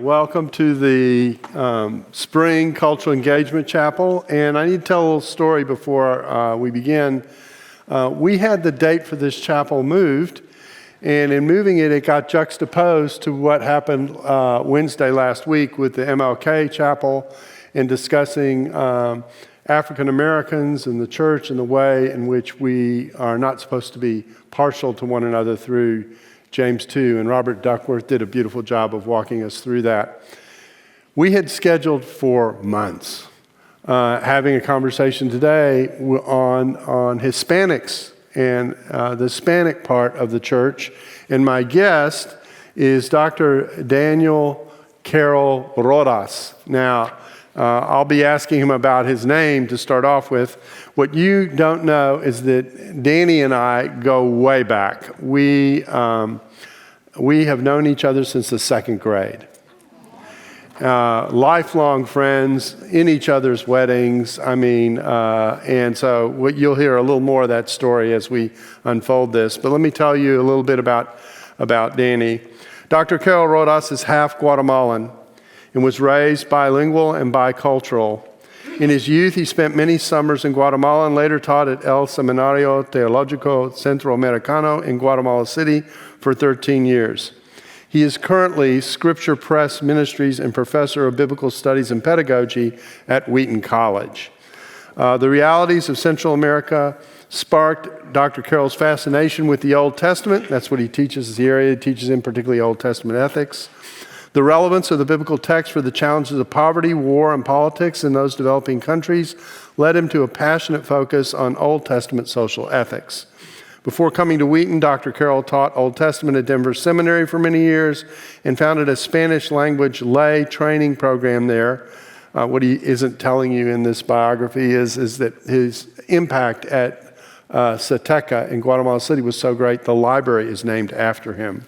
Welcome to the Spring Cultural Engagement Chapel. And I need to tell a little story before we begin. We had the date for this chapel moved, and in moving it, it got juxtaposed to what happened Wednesday last week with the MLK Chapel in discussing African Americans and the church and the way in which we are not supposed to be partial to one another through James 2, and Robert Duckworth did a beautiful job of walking us through that. We had scheduled for months having a conversation today on Hispanics and the Hispanic part of the church, and my guest is Dr. Daniel Carroll Rodas. Now, I'll be asking him about his name to start off with. What you don't know is that Danny and I go way back. We have known each other since the second grade. Lifelong friends, in each other's weddings. And so you'll hear a little more of that story as we unfold this. But let me tell you a little bit about Danny. Dr. Carroll Rodas is half Guatemalan and was raised bilingual and bicultural. In his youth, he spent many summers in Guatemala and later taught at El Seminario Teological Centroamericano in Guatemala City for 13 years. He is currently Scripture Press Ministries and Professor of Biblical Studies and Pedagogy at Wheaton College. The realities of Central America sparked Dr. Carroll's fascination with the Old Testament. That's what he teaches, is the area he teaches in, particularly Old Testament ethics. The relevance of the biblical text for the challenges of poverty, war, and politics in those developing countries led him to a passionate focus on Old Testament social ethics. Before coming to Wheaton, Dr. Carroll taught Old Testament at Denver Seminary for many years and founded a Spanish language lay training program there. What he isn't telling you in this biography is that his impact at Sateca in Guatemala City was so great, the library is named after him.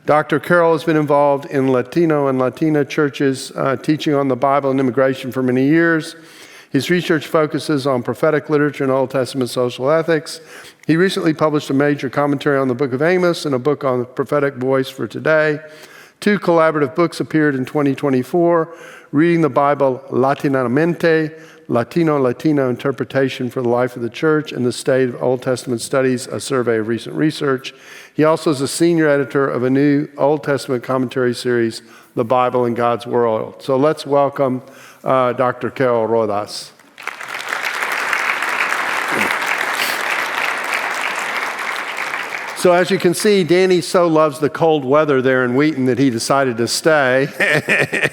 Dr. Carroll has been involved in Latino and Latina churches, teaching on the Bible and immigration for many years. His research focuses on prophetic literature and Old Testament social ethics. He recently published a major commentary on the book of Amos and a book on the prophetic voice for today. 2 collaborative books appeared in 2024, Reading the Bible Latinamente, Latino Interpretation for the Life of the Church, and the State of Old Testament Studies, a survey of recent research. He also is a senior editor of a new Old Testament commentary series, The Bible in God's World. So let's welcome Dr. Carroll Rodas. So as you can see, Danny so loves the cold weather there in Wheaton that he decided to stay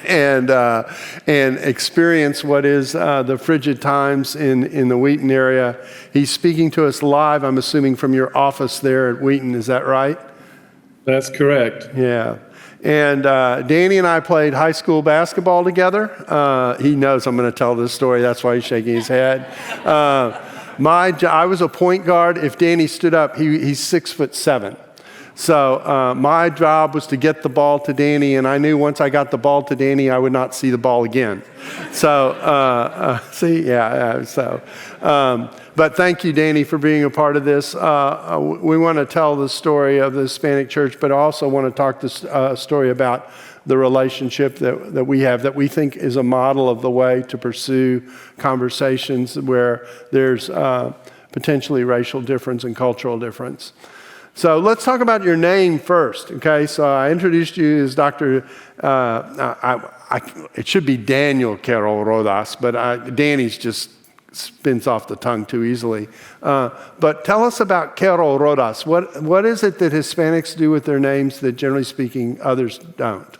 and experience what is the frigid times in the Wheaton area. He's speaking to us live, I'm assuming, from your office there at Wheaton. Is that right? That's correct. Yeah. And Danny and I played high school basketball together. He knows I'm going to tell this story. That's why he's shaking his head. I was a point guard. If Danny stood up, he's 6'7". So my job was to get the ball to Danny, and I knew once I got the ball to Danny, I would not see the ball again. So, but thank you, Danny, for being a part of this. We want to tell the story of the Hispanic church, but I also want to talk this story about the relationship that we have that we think is a model of the way to pursue conversations where there's potentially racial difference and cultural difference. So let's talk about your name first, okay? So I introduced you as Dr. It should be Daniel Carroll Rodas, but Danny's just spins off the tongue too easily. But tell us about Carroll Rodas. What is it that Hispanics do with their names that, generally speaking, others don't?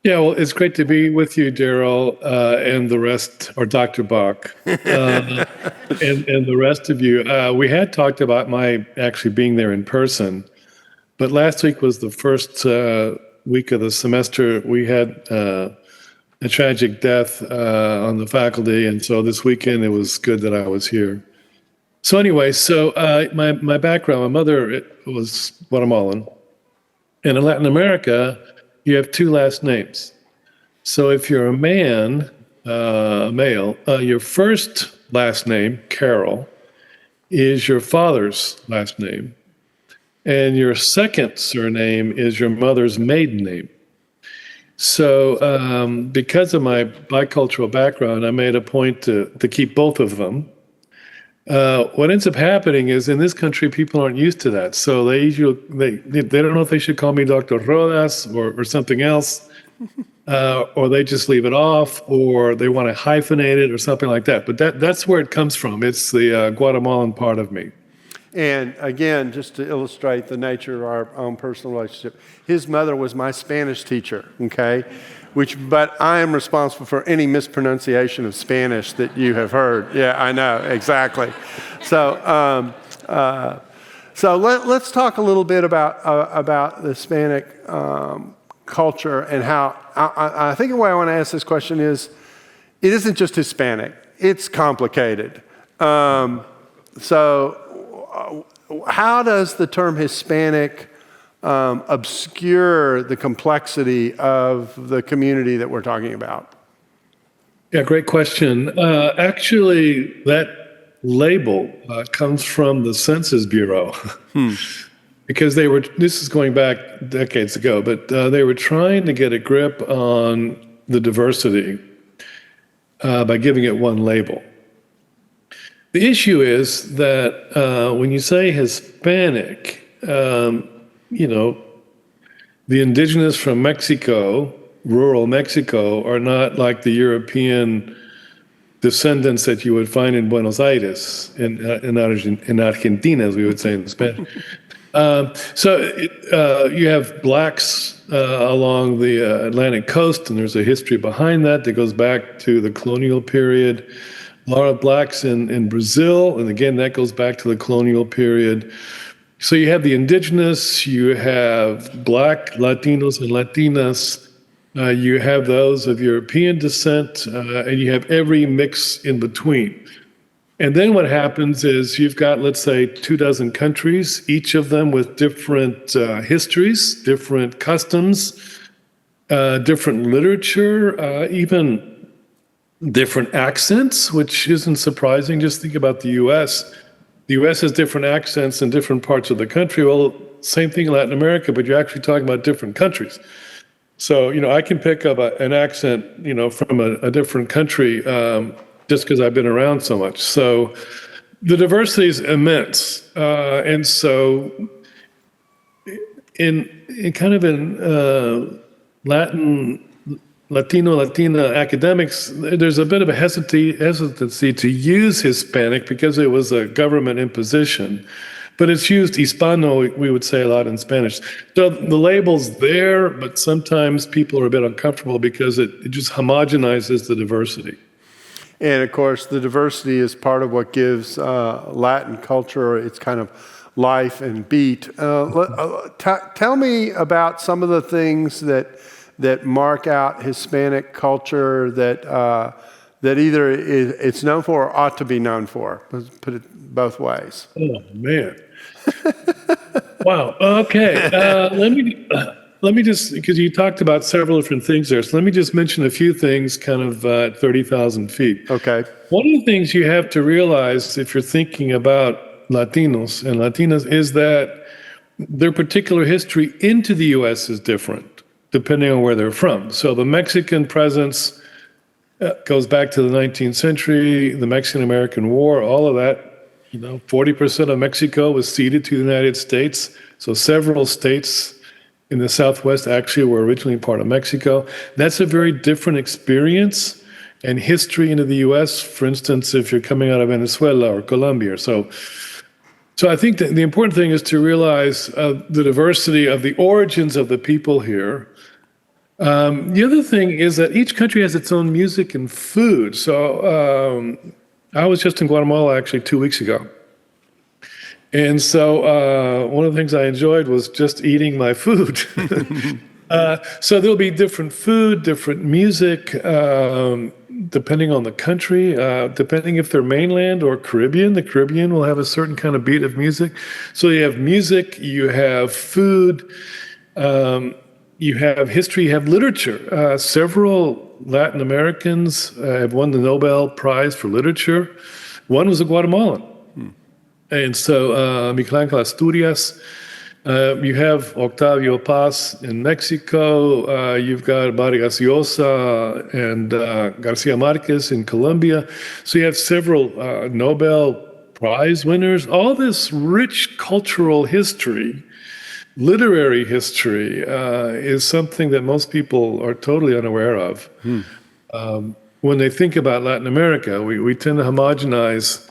Yeah, well, it's great to be with you, Daryl, and the rest, or Dr. Bach, and the rest of you. We had talked about my actually being there in person, but last week was the first week of the semester. We had a tragic death on the faculty, and so this weekend it was good that I was here. So anyway, my background, my mother was Guatemalan, and in Latin America, you have 2 last names. So if you're a man, male, your first last name, Carroll, is your father's last name. And your second surname is your mother's maiden name. So because of my bicultural background, I made a point to keep both of them. What ends up happening is in this country, people aren't used to that. So they don't know if they should call me Dr. Rodas or something else, or they just leave it off, or they want to hyphenate it or something like that. But that's where it comes from. It's the Guatemalan part of me. And again, just to illustrate the nature of our own personal relationship, his mother was my Spanish teacher, okay? But I am responsible for any mispronunciation of Spanish that you have heard. Yeah, I know, exactly. So let's talk a little bit about the Hispanic culture and how, I think the way I want to ask this question is, it isn't just Hispanic, it's complicated. How does the term Hispanic obscure the complexity of the community that we're talking about? Yeah, great question. Actually, that label comes from the Census Bureau. Because this is going back decades ago, but they were trying to get a grip on the diversity by giving it one label. The issue is that when you say Hispanic, the indigenous from Mexico, rural Mexico, are not like the European descendants that you would find in Buenos Aires, in Argentina, as we would say in Spanish. You have blacks along the Atlantic coast, and there's a history behind that goes back to the colonial period. A lot of blacks in Brazil, and again, that goes back to the colonial period. So you have the indigenous, you have black Latinos and Latinas, you have those of European descent, and you have every mix in between. And then what happens is you've got, let's say, 24 countries, each of them with different histories, different customs, different literature, even different accents, which isn't surprising. Just think about the U.S. The U.S. has different accents in different parts of the country. Well, same thing in Latin America, but you're actually talking about different countries. So, I can pick up an accent, from a different country just because I've been around so much. So the diversity is immense. And so in Latina academics, there's a bit of a hesitancy to use Hispanic because it was a government imposition. But it's used Hispano, we would say a lot in Spanish. So the label's there, but sometimes people are a bit uncomfortable because it just homogenizes the diversity. And of course, the diversity is part of what gives Latin culture its kind of life and beat. Tell me about some of the things that mark out Hispanic culture that either it's known for or ought to be known for. Let's put it both ways. Oh, man. Wow. Okay. Let me just, because you talked about several different things there, so let me just mention a few things kind of at 30,000 feet. Okay. One of the things you have to realize if you're thinking about Latinos and Latinas is that their particular history into the U.S. is different, depending on where they're from. So the Mexican presence goes back to the 19th century, the Mexican-American War, all of that. 40% of Mexico was ceded to the United States. So several states in the Southwest actually were originally part of Mexico. That's a very different experience and history into the U.S., for instance, if you're coming out of Venezuela or Colombia. So I think that the important thing is to realize the diversity of the origins of the people here. The other thing is that each country has its own music and food. So I was just in Guatemala actually 2 weeks ago. And so one of the things I enjoyed was just eating my food. So there'll be different food, different music, depending on the country, depending if they're mainland or Caribbean. The Caribbean will have a certain kind of beat of music. So you have music, you have food, you have history, you have literature. Several Latin Americans have won the Nobel Prize for Literature. One was a Guatemalan. And so Miguel Ángel Asturias. You have Octavio Paz in Mexico. You've got Vargas Llosa and Garcia Marquez in Colombia. So you have several Nobel Prize winners. All this rich cultural history, literary history, is something that most people are totally unaware of. When they think about Latin America, we tend to homogenize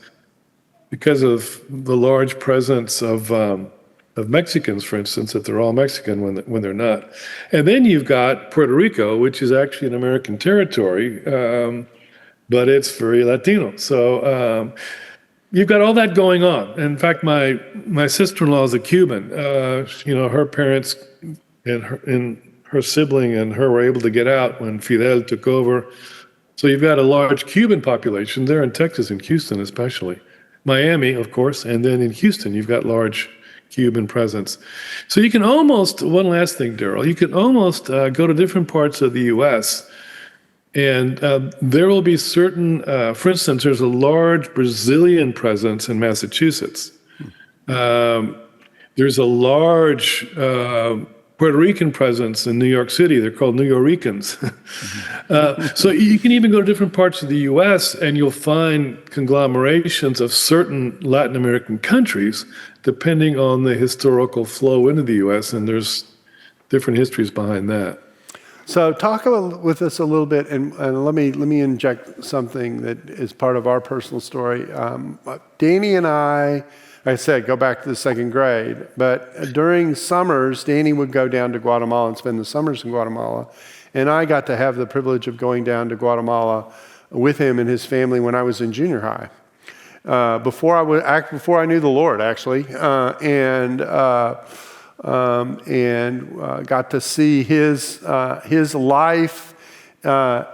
because of the large presence of Mexicans, for instance, that they're all Mexican when they're not. And then you've got Puerto Rico, which is actually an American territory, but it's very Latino. So you've got all that going on. In fact, my sister-in-law is a Cuban. Her parents and her sibling and her were able to get out when Fidel took over. So you've got a large Cuban population there in Texas, in Houston especially. Miami, of course, and then in Houston, you've got large Cuban presence. So you can almost, one last thing, Daryl, you can almost go to different parts of the U.S. and there will be certain, for instance, there's a large Brazilian presence in Massachusetts. There's a large Puerto Rican presence in New York City. They're called New Yorkicans. So you can even go to different parts of the U.S. and you'll find conglomerations of certain Latin American countries, depending on the historical flow into the U.S. And there's different histories behind that. So talk with us a little bit, and let me inject something that is part of our personal story. Danny and I, like I said, go back to the second grade, but during summers, Danny would go down to Guatemala and spend the summers in Guatemala, and I got to have the privilege of going down to Guatemala with him and his family when I was in junior high, before I knew the Lord, actually, and got to see his life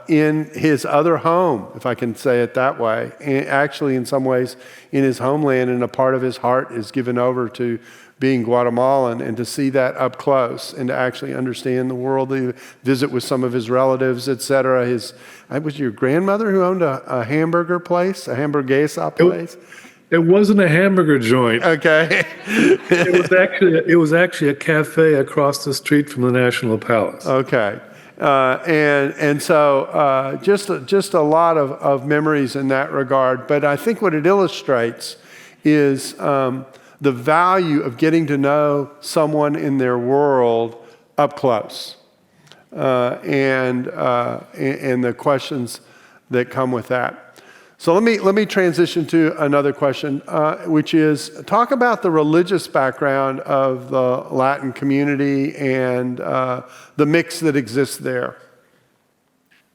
in his other home, if I can say it that way. And actually, in some ways, in his homeland, and a part of his heart is given over to being Guatemalan, and to see that up close and to actually understand the world, to visit with some of his relatives, etc. It was your grandmother who owned a hamburger place, a hamburguesa place? It wasn't a hamburger joint. Okay. It was actually a cafe across the street from the National Palace. Okay. And so just a lot of memories in that regard. But I think what it illustrates is the value of getting to know someone in their world up close, and the questions that come with that. So let me transition to another question, which is talk about the religious background of the Latin community and the mix that exists there.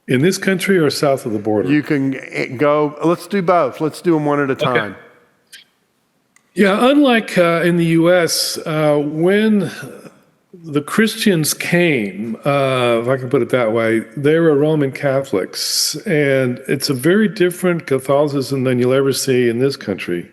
In this country or south of the border? You can go, let's do both. Let's do them one at a time. Okay. Yeah, unlike in the U.S., when the Christians came, if I can put it that way, they were Roman Catholics, and it's a very different Catholicism than you'll ever see in this country.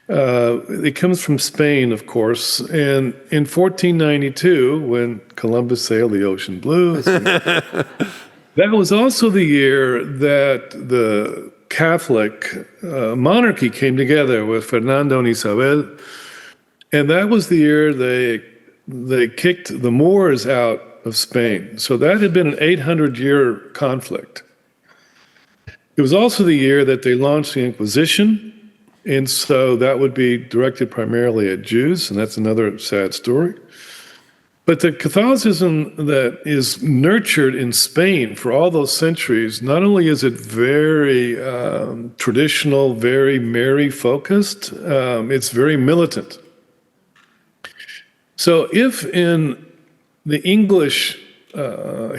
It comes from Spain, of course, and in 1492, when Columbus sailed the ocean blue, that was also the year that the Catholic monarchy came together with Fernando and Isabel, and that was the year they kicked the Moors out of Spain. So that had been an 800-year conflict. It was also the year that they launched the Inquisition, and so that would be directed primarily at Jews, and that's another sad story. But the Catholicism that is nurtured in Spain for all those centuries, not only is it very traditional, very Mary-focused, it's very militant. So if in the English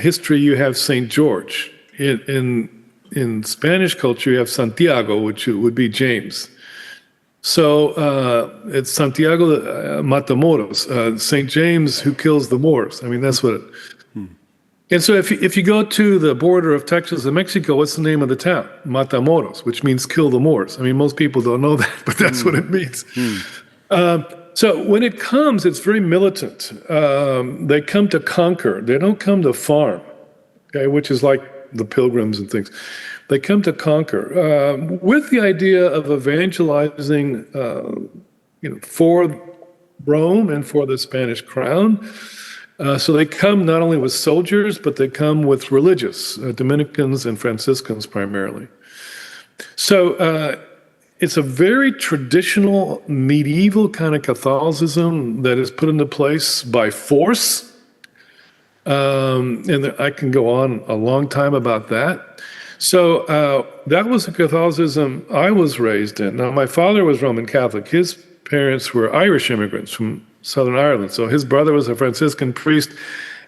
history you have St. George, in Spanish culture you have Santiago, which would be James. So it's Santiago Matamoros, St. James who kills the Moors. I mean, that's what it... And so if you go to the border of Texas and Mexico, what's the name of the town? Matamoros, which means kill the Moors. I mean, most people don't know that, but that's what it means. So when it comes, it's very militant. They come to conquer. They don't come to farm, okay, which is like the Pilgrims and things. They come to conquer with the idea of evangelizing, for Rome and for the Spanish crown. So they come not only with soldiers, but they come with religious, Dominicans and Franciscans primarily. So it's a very traditional medieval kind of Catholicism that is put into place by force. And I can go on a long time about that. So that was the Catholicism I was raised in. Now, my father was Roman Catholic. His parents were Irish immigrants from Southern Ireland. So his brother was a Franciscan priest,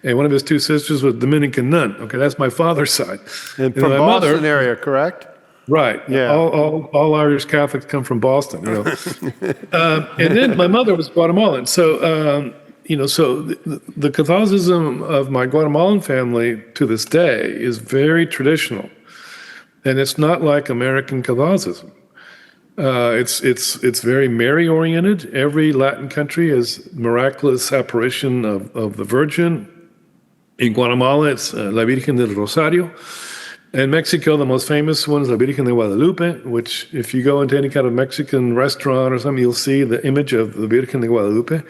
and one of his two sisters was a Dominican nun. Okay, that's my father's side. And from Boston area, correct? Right. Yeah. All Irish Catholics come from Boston. And then my mother was Guatemalan. So so the Catholicism of my Guatemalan family to this day is very traditional, and it's not like American Catholicism. It's very Mary oriented. Every Latin country has miraculous apparition of the Virgin. In Guatemala, it's La Virgen del Rosario. In Mexico, the most famous one is La Virgen de Guadalupe, which if you go into any kind of Mexican restaurant or something, you'll see the image of the Virgen de Guadalupe.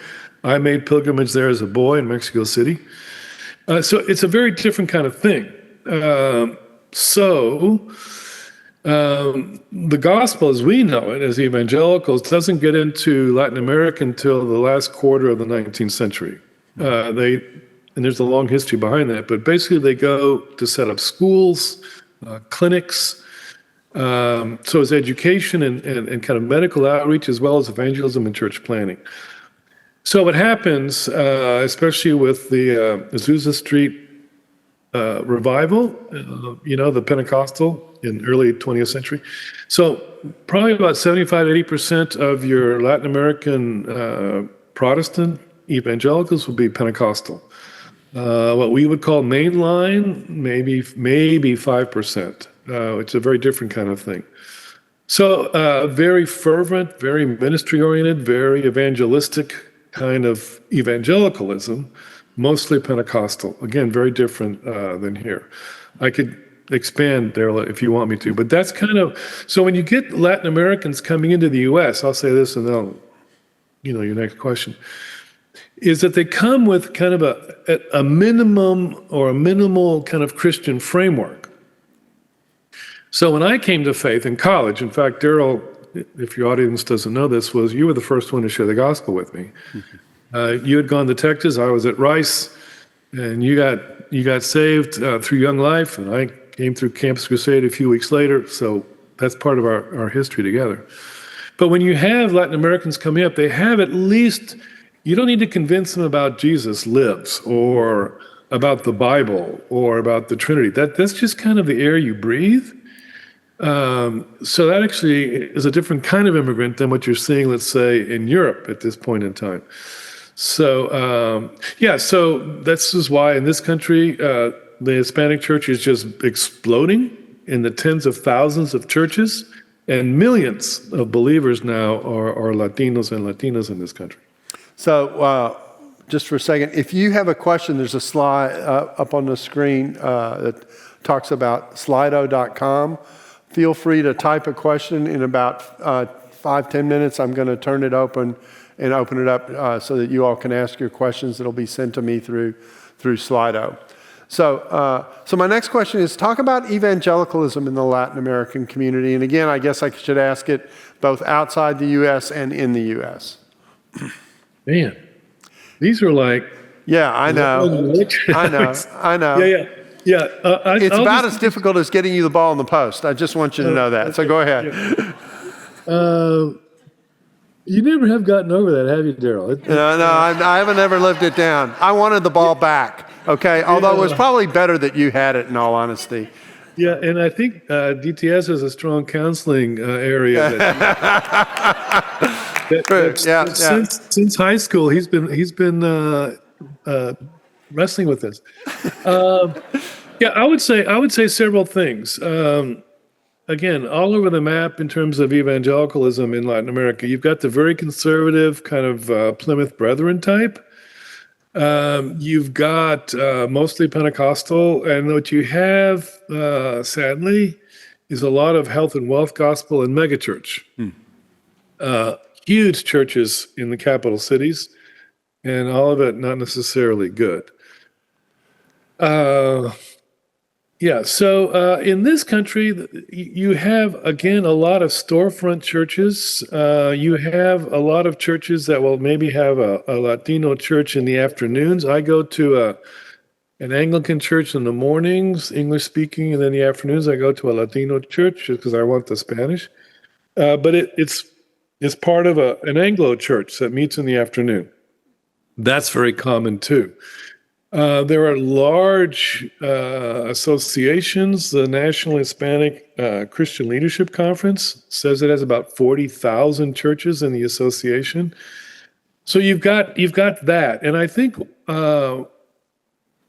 I made pilgrimage there as a boy in Mexico City. So it's a very different kind of thing. The gospel as we know it, as evangelicals, doesn't get into Latin America until the last quarter of the 19th century. And there's a long history behind that, but basically they go to set up schools, clinics. So it's education and kind of medical outreach as well as evangelism and church planting. So what happens, especially with the Azusa Street revival, the Pentecostal in early 20th century. So probably about 75 to 80% of your Latin American Protestant evangelicals will be Pentecostal. What we would call mainline, maybe 5%. It's a very different kind of thing. So very fervent, very ministry-oriented, very evangelistic kind of evangelicalism, mostly Pentecostal. Again, very different than here. I could expand there if you want me to, but that's kind of, so when you get Latin Americans coming into the U.S., I'll say this and then your next question, is that they come with kind of a minimum or a minimal kind of Christian framework. So when I came to faith in college, in fact, Daryl, if your audience doesn't know this, you were the first one to share the gospel with me. You had gone to Texas, I was at Rice, and you got saved through Young Life, and I came through Campus Crusade a few weeks later, so that's part of our history together. But when you have Latin Americans coming up, they have at least, you don't need to convince them about Jesus lives or about the Bible or about the Trinity. That's just kind of the air you breathe. So that actually is a different kind of immigrant than what you're seeing, let's say, in Europe at this point in time. So, so this is why in this country, the Hispanic church is just exploding in the tens of thousands of churches, and millions of believers now are Latinos and Latinas in this country. So just for a second, if you have a question, there's a slide up on the screen that talks about slido.com. Feel free to type a question. In about 5-10 minutes, I'm going to turn it open and open it up so that you all can ask your questions. It'll be sent to me through Slido. So my next question is, talk about evangelicalism in the Latin American community. And again, I guess I should ask it both outside the U.S. and in the U.S. Man, these are like... Yeah, I know. I know. Yeah. It's about as difficult as getting you the ball in the post. I just want you to know that. So go ahead. You never have gotten over that, have you, Daryl? No, I haven't ever lived it down. I wanted the ball back, okay? Although it was probably better that you had it, in all honesty. Yeah, and I think DTS is a strong counseling area. Since high school, he's been wrestling with this. I would say several things. Again, all over the map in terms of evangelicalism in Latin America, you've got the very conservative kind of Plymouth Brethren type. You've got mostly Pentecostal, and what you have, sadly, is a lot of health and wealth gospel and megachurch. huge churches in the capital cities, and all of it not necessarily good. Yeah, so in this country, you have, again, a lot of storefront churches. You have a lot of churches that will maybe have a Latino church in the afternoons. I go to an Anglican church in the mornings, English speaking, and then in the afternoons I go to a Latino church just because I want the Spanish. But it's part of an Anglo church that meets in the afternoon. That's very common too. There are large associations. The National Hispanic Christian Leadership Conference says it has about 40,000 churches in the association. So you've got that, and I think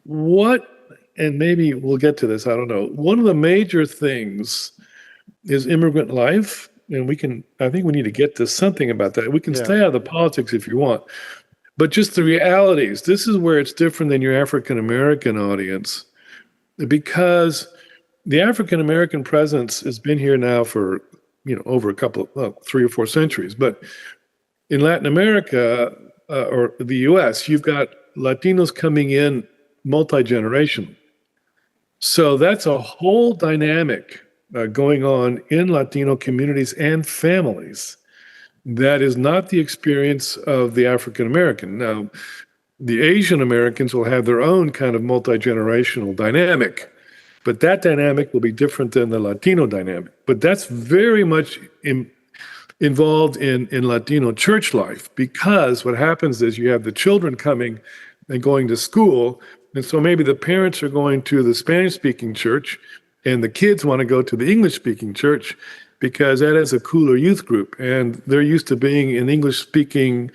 and maybe we'll get to this. I don't know. One of the major things is immigrant life, and I think we need to get to something about that. We can stay out of the politics if you want. But just the realities, this is where it's different than your African-American audience, because the African-American presence has been here now for, over 3 or 4 centuries. But in Latin America or the US, you've got Latinos coming in multi-generational. So that's a whole dynamic going on in Latino communities and families. That is not the experience of the African American. Now, the Asian Americans will have their own kind of multi-generational dynamic, but that dynamic will be different than the Latino dynamic. But that's very much involved in Latino church life, because what happens is you have the children coming and going to school, and so maybe the parents are going to the Spanish-speaking church, and the kids want to go to the English-speaking church, because that is a cooler youth group, and they're used to being in English-speaking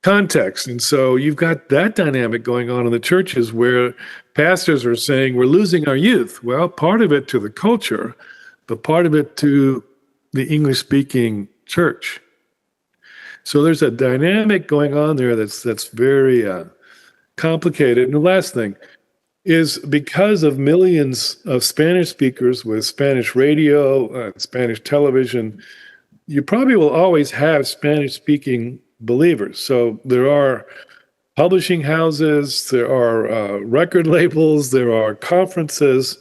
context. And so you've got that dynamic going on in the churches where pastors are saying, we're losing our youth. Well, part of it to the culture, but part of it to the English-speaking church. So there's a dynamic going on there that's very complicated. And the last thing is, because of millions of Spanish speakers with Spanish radio, Spanish television, you probably will always have Spanish-speaking believers. So there are publishing houses, there are record labels, there are conferences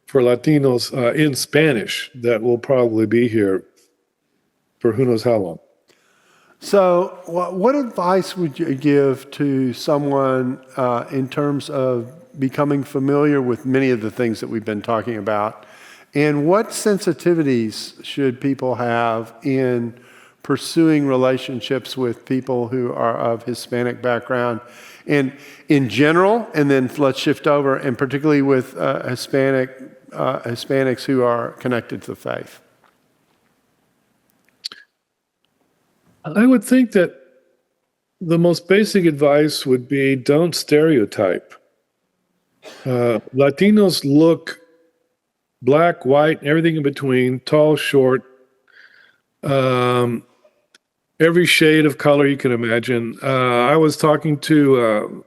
for Latinos in Spanish that will probably be here for who knows how long. So what advice would you give to someone in terms of becoming familiar with many of the things that we've been talking about? And what sensitivities should people have in pursuing relationships with people who are of Hispanic background? And in general, and then let's shift over, and particularly with Hispanics who are connected to the faith. I would think that the most basic advice would be, don't stereotype. Latinos look black, white, everything in between, tall, short, every shade of color you can imagine. I was talking to,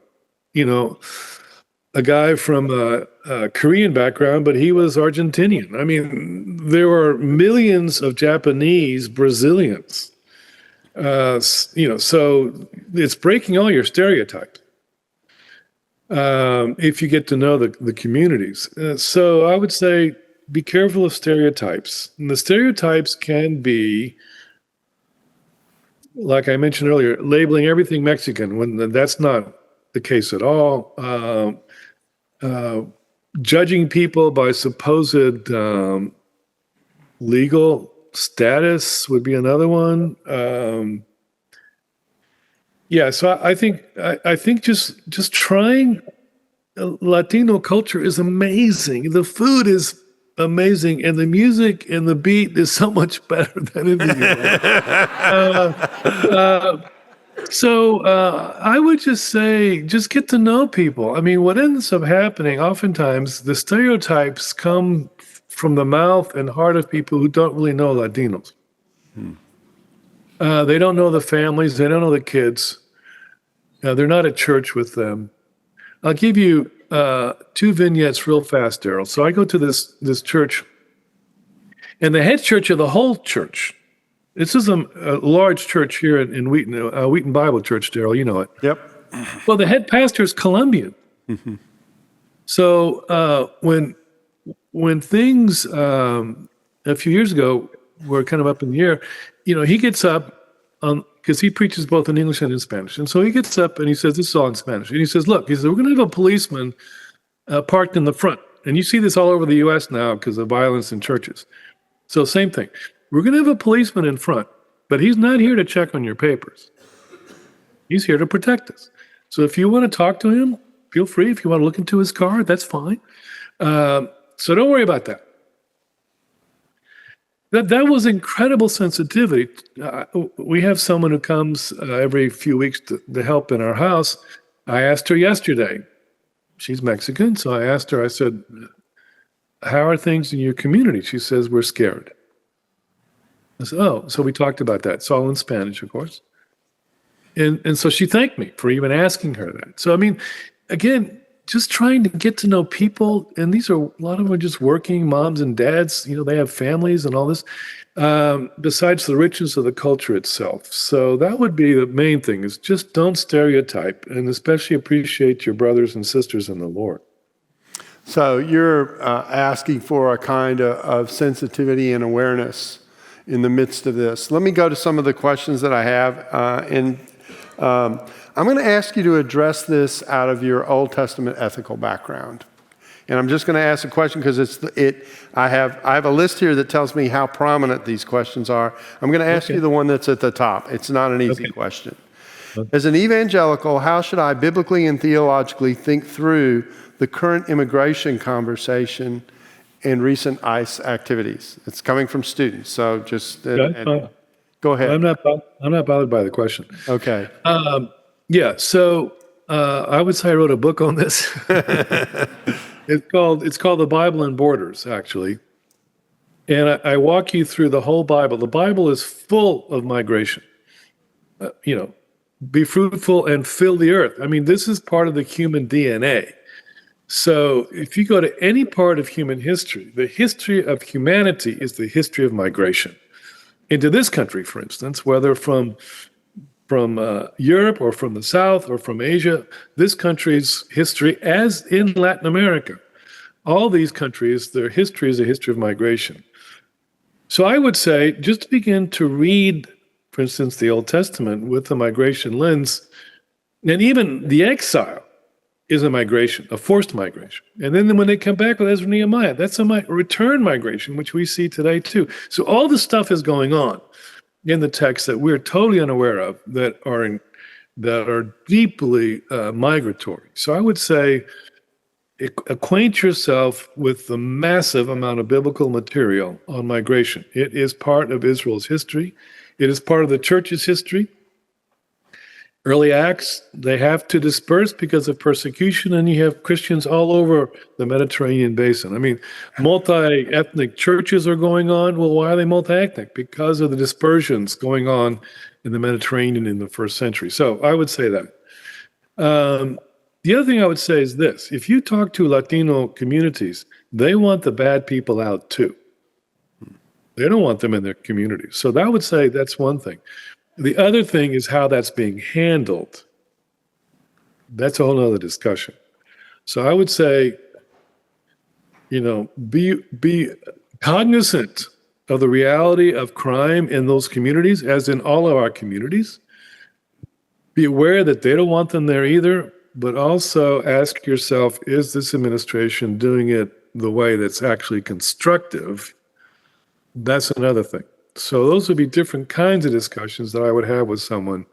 a guy from a Korean background, but he was Argentinian. I mean, there were millions of Japanese, Brazilians. So it's breaking all your stereotypes. If you get to know the communities. So I would say, be careful of stereotypes. And the stereotypes can be, like I mentioned earlier, labeling everything Mexican, when that's not the case at all. Judging people by supposed legal status would be another one. So I think just trying. Latino culture is amazing. The food is amazing, and the music and the beat is so much better than in the US. So I would just say, just get to know people. I mean, what ends up happening, oftentimes, the stereotypes come from the mouth and heart of people who don't really know Latinos. They don't know the families. They don't know the kids. They're not at church with them. I'll give you 2 vignettes real fast, Daryl. So I go to this church, and the head church of the whole church This is a large church here in Wheaton, Wheaton Bible Church, Daryl. You know it. Yep. Well, the head pastor is Colombian. So when things a few years ago were kind of up in the air, he gets up because he preaches both in English and in Spanish, and so he gets up and he says, "This is all in Spanish," and he says, "Look," he says, "we're going to have a policeman parked in the front, and you see this all over the U.S. now because of violence in churches. So same thing. We're going to have a policeman in front, but he's not here to check on your papers. He's here to protect us. So if you want to talk to him, feel free. If you want to look into his car, that's fine. So don't worry about that." That was incredible sensitivity. We have someone who comes every few weeks to help in our house. I asked her yesterday. She's Mexican, so I asked her, I said, "How are things in your community?" She says, "We're scared." I said, "Oh," so we talked about that. It's all in Spanish, of course. And so she thanked me for even asking her that. So, I mean, again, just trying to get to know people, and a lot of them are just working moms and dads, they have families and all this, besides the richness of the culture itself. So that would be the main thing, is just don't stereotype, and especially appreciate your brothers and sisters in the Lord. So you're asking for a kind of sensitivity and awareness in the midst of this. Let me go to some of the questions that I have, and I'm going to ask you to address this out of your Old Testament ethical background. And I'm just going to ask a question because I have a list here that tells me how prominent these questions are. I'm going to ask you the one that's at the top. It's not an easy question. As an evangelical, how should I biblically and theologically think through the current immigration conversation and recent ICE activities? It's coming from students, so just go ahead. I'm not bothered by the question. Okay. Yeah, so I would say I wrote a book on this. It's called The Bible and Borders, actually. And I walk you through the whole Bible. The Bible is full of migration. Be fruitful and fill the earth. I mean, this is part of the human DNA. So if you go to any part of human history, the history of humanity is the history of migration. Into this country, for instance, whether from Europe or from the South or from Asia, this country's history, as in Latin America, all these countries, their history is a history of migration. So I would say, just to begin to read, for instance, the Old Testament with the migration lens, and even the exile is a migration, a forced migration. And then when they come back with Ezra and Nehemiah, that's a return migration, which we see today too. So all this stuff is going on in the text that we're totally unaware of, that are deeply migratory. So I would say acquaint yourself with the massive amount of biblical material on migration. It is part of Israel's history. It is part of the church's history. Early Acts, they have to disperse because of persecution, and you have Christians all over the Mediterranean basin. I mean, multi-ethnic churches are going on. Well, why are they multi-ethnic? Because of the dispersions going on in the Mediterranean in the first century. So I would say that. The other thing I would say is this. If you talk to Latino communities, they want the bad people out too. They don't want them in their communities. So I would say that's one thing. The other thing is how that's being handled. That's a whole other discussion. So I would say, be cognizant of the reality of crime in those communities, as in all of our communities. Be aware that they don't want them there either, but also ask yourself, is this administration doing it the way that's actually constructive? That's another thing. So those would be different kinds of discussions that I would have with someone.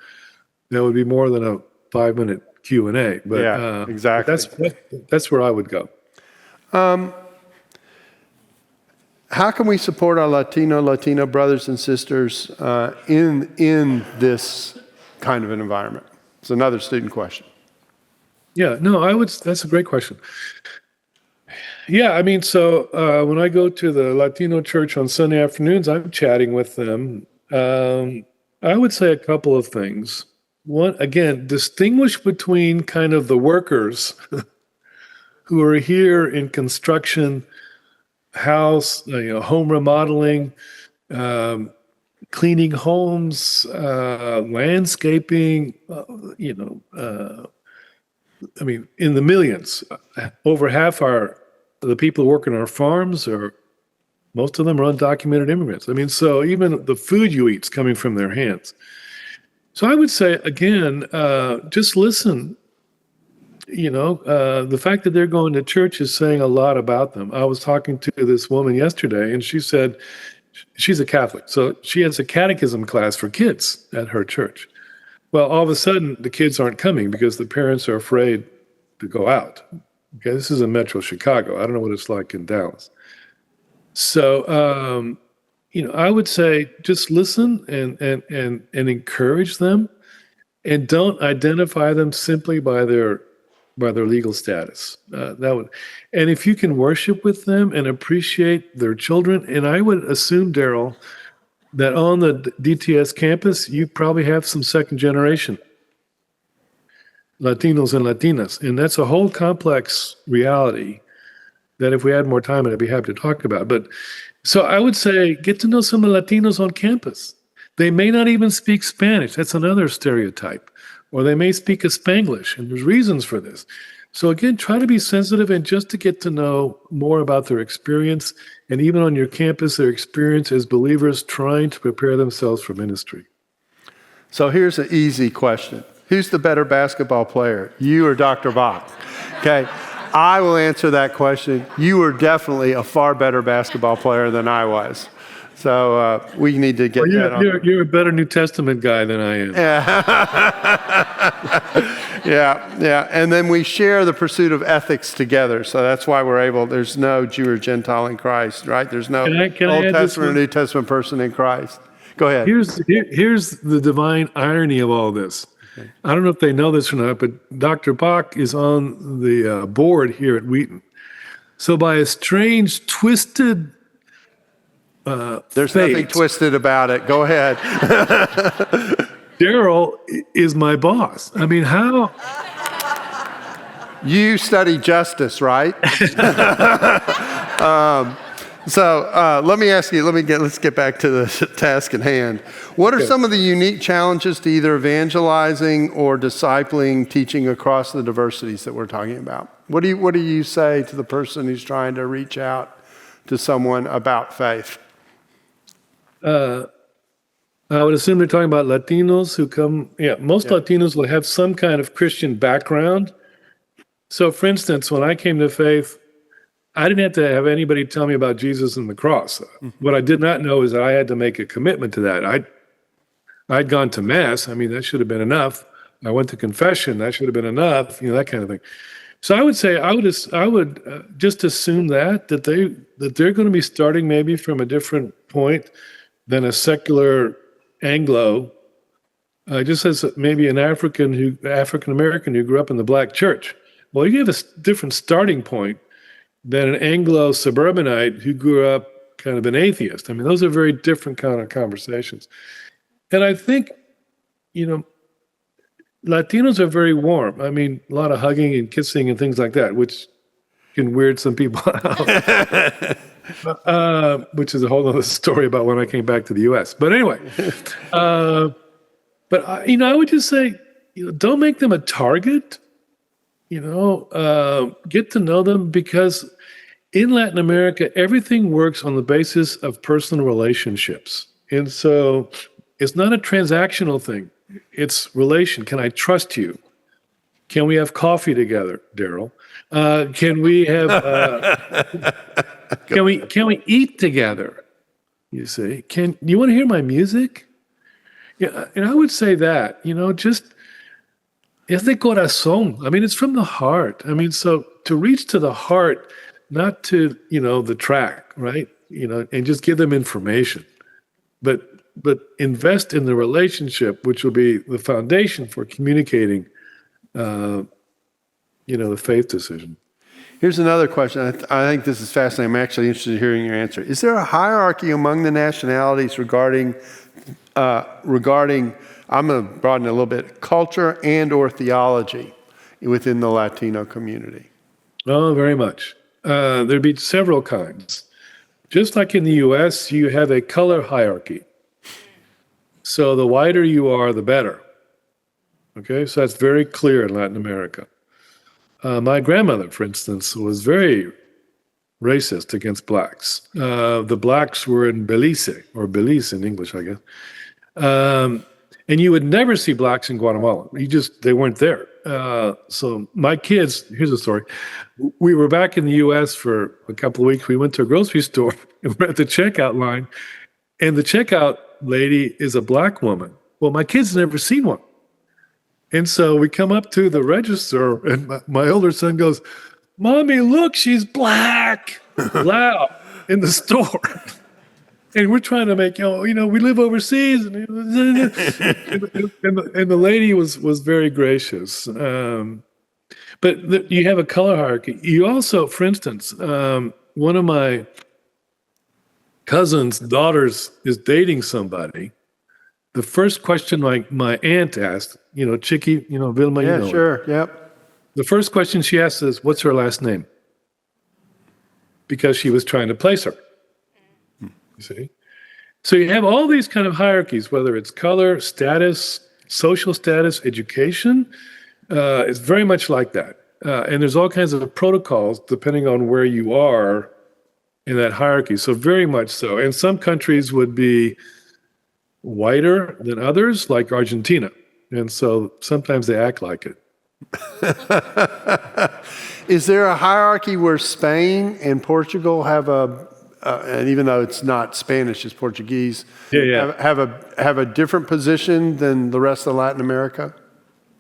That would be more than a 5-minute Q&A. But yeah, exactly. That's where I would go. How can we support our Latino brothers and sisters in this kind of an environment? It's another student question. Yeah, no, that's a great question. Yeah, I mean, so when I go to the Latino church on Sunday afternoons, I'm chatting with them. I would say a couple of things. One, again, distinguish between kind of the workers who are here in construction, house, home remodeling, cleaning homes, landscaping, I mean, in the millions. Over half the people who work on our farms most of them are undocumented immigrants. I mean, so even the food you eat is coming from their hands. So I would say, again, just listen. The fact that they're going to church is saying a lot about them. I was talking to this woman yesterday, and she said she's a Catholic. So she has a catechism class for kids at her church. Well, all of a sudden, the kids aren't coming because the parents are afraid to go out. Okay, this is in Metro Chicago. I don't know what it's like in Dallas. So, I would say just listen and encourage them, and don't identify them simply by their legal status. And if you can worship with them and appreciate their children, and I would assume, Daryl, that on the DTS campus, you probably have some second generation Latinos and Latinas. And that's a whole complex reality that if we had more time, I'd be happy to talk about. But so I would say, get to know some of the Latinos on campus. They may not even speak Spanish. That's another stereotype. Or they may speak a Spanglish, and there's reasons for this. So again, try to be sensitive and just to get to know more about their experience, and even on your campus, their experience as believers trying to prepare themselves for ministry. So here's an easy question. Who's the better basketball player, you or Dr. Bach? Okay, I will answer that question. You were definitely a far better basketball player than I was. So we need to get that on. You're a better New Testament guy than I am. Yeah. And then we share the pursuit of ethics together. So that's why we're able, there's no Jew or Gentile in Christ, right? There's no Old Testament or New Testament person in Christ. Go ahead. Here's the divine irony of all this. Okay. I don't know if they know this or not, but Dr. Bach is on the board here at Wheaton. So by a strange, twisted there's fate, nothing twisted about it. Go ahead. Daryl is my boss. I mean, how? You study justice, right? Let me ask you, let's get back to the task at hand. What are some of the unique challenges to either evangelizing or discipling, teaching across the diversities that we're talking about? What do you say to the person who's trying to reach out to someone about faith? I would assume they're talking about Latinos who come. Most Latinos will have some kind of Christian background. So, for instance, when I came to faith, I didn't have to have anybody tell me about Jesus and the cross. Mm-hmm. What I did not know is that I had to make a commitment to that. I'd gone to Mass. I mean, that should have been enough. I went to confession. That should have been enough. That kind of thing. So I would say I would just assume that they're going to be starting maybe from a different point than a secular Anglo, just as maybe an African American who grew up in the black church. Well, you have a different starting point than an Anglo suburbanite who grew up kind of an atheist. I mean, those are very different kind of conversations. And I think, Latinos are very warm. I mean, a lot of hugging and kissing and things like that, which can weird some people out. Which is a whole other story about when I came back to the U.S. But anyway, I would just say, don't make them a target. Get to know them, because in Latin America, everything works on the basis of personal relationships. And so it's not a transactional thing. It's relation. Can I trust you? Can we have coffee together, Daryl? Can we have... Can we eat together? You see, you want to hear my music? Yeah, and I would say that, just es de corazón. I mean, it's from the heart. I mean, so to reach to the heart, not to the track, right? And just give them information, but invest in the relationship, which will be the foundation for communicating, the faith decision. Here's another question. I think this is fascinating. I'm actually interested in hearing your answer. Is there a hierarchy among the nationalities regarding, I'm going to broaden it a little bit, culture and or theology within the Latino community? Oh, very much. There'd be several kinds. Just like in the U.S., you have a color hierarchy. So the whiter you are, the better. Okay, so that's very clear in Latin America. My grandmother, for instance, was very racist against blacks. The blacks were in Belize, or Belize in English, I guess. And you would never see blacks in Guatemala. They weren't there. So my kids, here's a story. We were back in the US for a couple of weeks. We went to a grocery store and we're at the checkout line, and the checkout lady is a black woman. Well, my kids never seen one. And so we come up to the register, and my older son goes, "Mommy, look, she's black," loud in the store. And we're trying to make, we live overseas. And the lady was very gracious. But you have a color hierarchy. You also, for instance, one of my cousin's daughters is dating somebody. The first question my aunt asked, Chicky, Vilma, Yeah, sure, yep. The first question she asked is, what's her last name? Because she was trying to place her. You see? So you have all these kind of hierarchies, whether it's color, status, social status, education. It's very much like that. And there's all kinds of protocols depending on where you are in that hierarchy. So very much so. And some countries would be whiter than others, like Argentina. And so sometimes they act like it. Is there a hierarchy where Spain and Portugal have and even though it's not Spanish, it's Portuguese, have a different position than the rest of Latin America?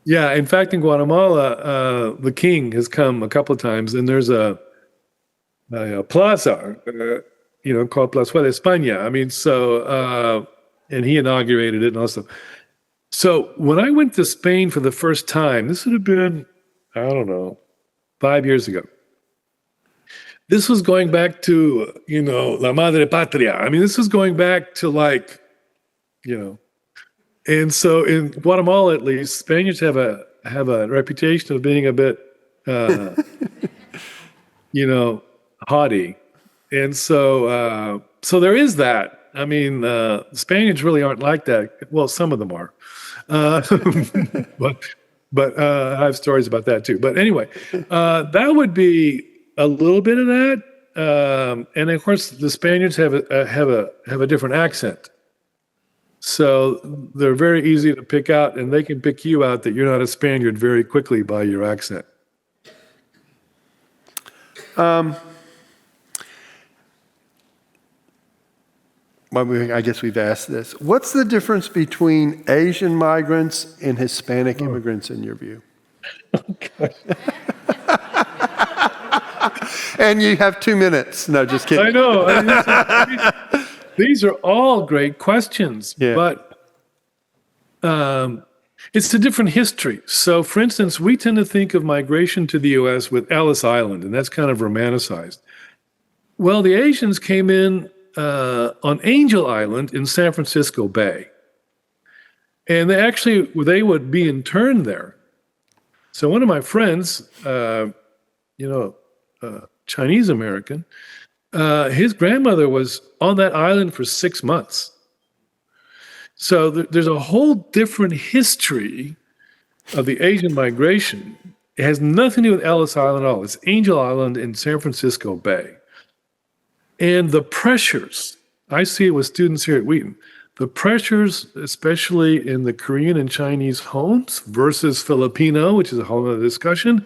Yeah, in fact, in Guatemala, the king has come a couple of times, and there's a plaza, called Plaza de España. I mean, so, and he inaugurated it and all stuff. So when I went to Spain for the first time, this would have been, 5 years ago. This was going back to, La Madre Patria. I mean, this was going back to and so in Guatemala, at least, Spaniards have a reputation of being a bit, haughty. And so there is that. I mean, Spaniards really aren't like that. Well, some of them are. But I have stories about that too. But anyway, that would be a little bit of that. And of course, the Spaniards have a different accent. So they're very easy to pick out, and they can pick you out that you're not a Spaniard very quickly by your accent. Well, I guess we've asked this. What's the difference between Asian migrants and Hispanic immigrants in your view? And you have 2 minutes. No, just kidding. I know. These are all great questions, but it's a different history. So, for instance, we tend to think of migration to the U.S. with Ellis Island, and that's kind of romanticized. Well, the Asians came in on Angel Island in San Francisco Bay, and they would be interned there. So one of my friends, Chinese American, his grandmother was on that island for 6 months. So there's a whole different history of the Asian migration. It has nothing to do with Ellis Island at all. It's Angel Island in San Francisco Bay. And the pressures, I see it with students here at Wheaton, the pressures, especially in the Korean and Chinese homes versus Filipino, which is a whole other discussion,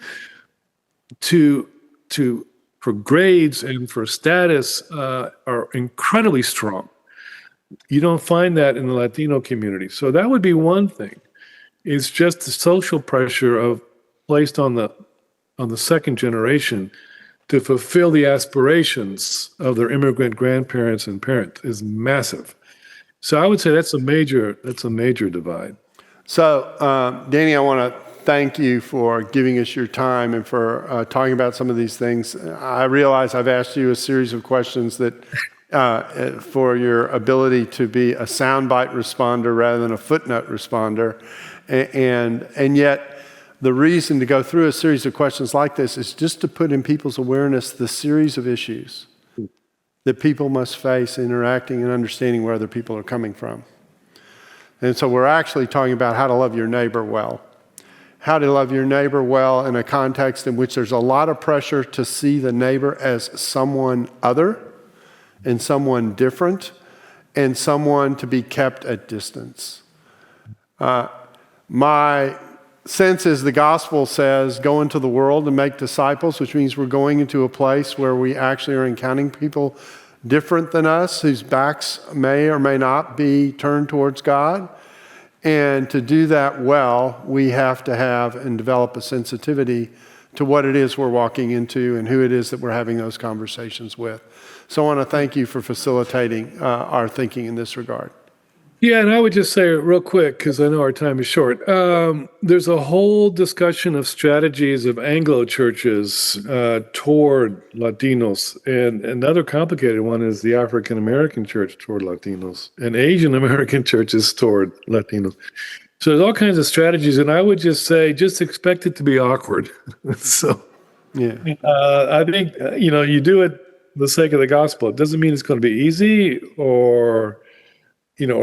for grades and for status are incredibly strong. You don't find that in the Latino community. So that would be one thing. It's just the social pressure placed on the second generation to fulfill the aspirations of their immigrant grandparents and parents is massive. So I would say that's a major divide. So, Danny, I want to thank you for giving us your time and for talking about some of these things. I realize I've asked you a series of questions that for your ability to be a soundbite responder rather than a footnote responder. And yet the reason to go through a series of questions like this is just to put in people's awareness the series of issues that people must face interacting and understanding where other people are coming from. And so we're actually talking about how to love your neighbor well. How to love your neighbor well in a context in which there's a lot of pressure to see the neighbor as someone other and someone different and someone to be kept at distance. My sense is the gospel says, go into the world and make disciples, which means we're going into a place where we actually are encountering people different than us, whose backs may or may not be turned towards God. And to do that well, we have to have and develop a sensitivity to what it is we're walking into and who it is that we're having those conversations with. So I want to thank you for facilitating our thinking in this regard. Yeah, and I would just say real quick, because I know our time is short, there's a whole discussion of strategies of Anglo churches toward Latinos. And another complicated one is the African American church toward Latinos and Asian American churches toward Latinos. So there's all kinds of strategies. And I would just say, just expect it to be awkward. So Yeah. I think, you do it for the sake of the gospel. It doesn't mean it's going to be easy or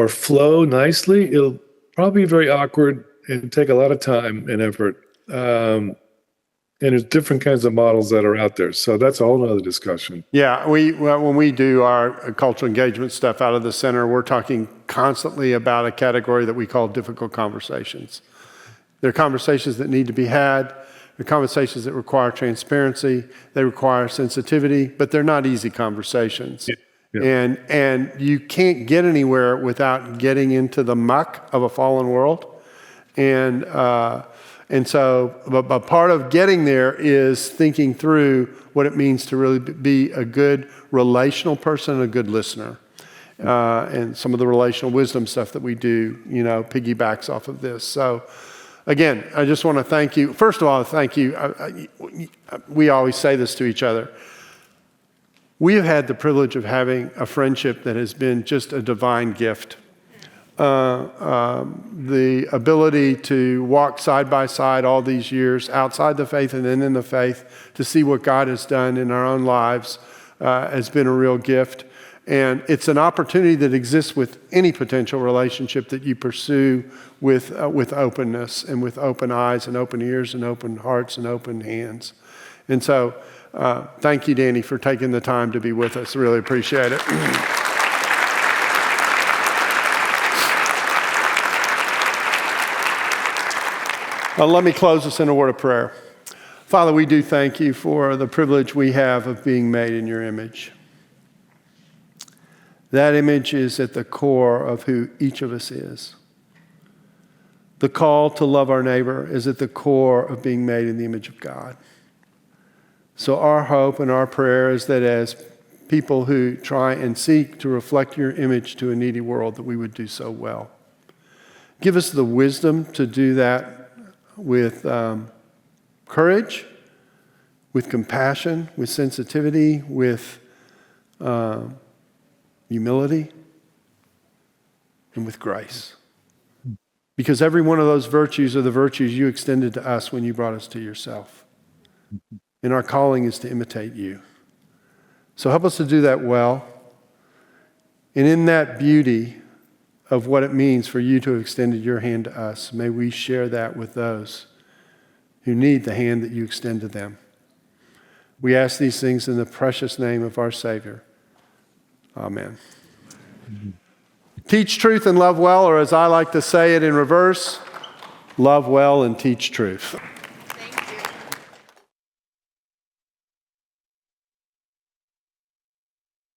flow nicely. It'll probably be very awkward and take a lot of time and effort. And there's different kinds of models that are out there. So that's a whole other discussion. Yeah, when we do our cultural engagement stuff out of the center, we're talking constantly about a category that we call difficult conversations. They're conversations that need to be had. They're conversations that require transparency. They require sensitivity, but they're not easy conversations. Yeah. Yeah. And you can't get anywhere without getting into the muck of a fallen world. And so a part of getting there is thinking through what it means to really be a good relational person and a good listener. And some of the relational wisdom stuff that we do, piggybacks off of this. So again, I just want to thank you. First of all, thank you. We always say this to each other. We have had the privilege of having a friendship that has been just a divine gift. The ability to walk side by side all these years outside the faith and then in the faith to see what God has done in our own lives has been a real gift. And it's an opportunity that exists with any potential relationship that you pursue with openness and with open eyes and open ears and open hearts and open hands. And so thank you, Danny, for taking the time to be with us. Really appreciate it. Let me close us in a word of prayer. Father, we do thank you for the privilege we have of being made in your image. That image is at the core of who each of us is. The call to love our neighbor is at the core of being made in the image of God. So our hope and our prayer is that as people who try and seek to reflect your image to a needy world, that we would do so well. Give us the wisdom to do that with courage, with compassion, with sensitivity, with humility, and with grace. Because every one of those virtues are the virtues you extended to us when you brought us to yourself. And our calling is to imitate you. So help us to do that well. And in that beauty of what it means for you to have extended your hand to us, may we share that with those who need the hand that you extend to them. We ask these things in the precious name of our Savior. Amen. Mm-hmm. Teach truth and love well, or as I like to say it in reverse, love well and teach truth.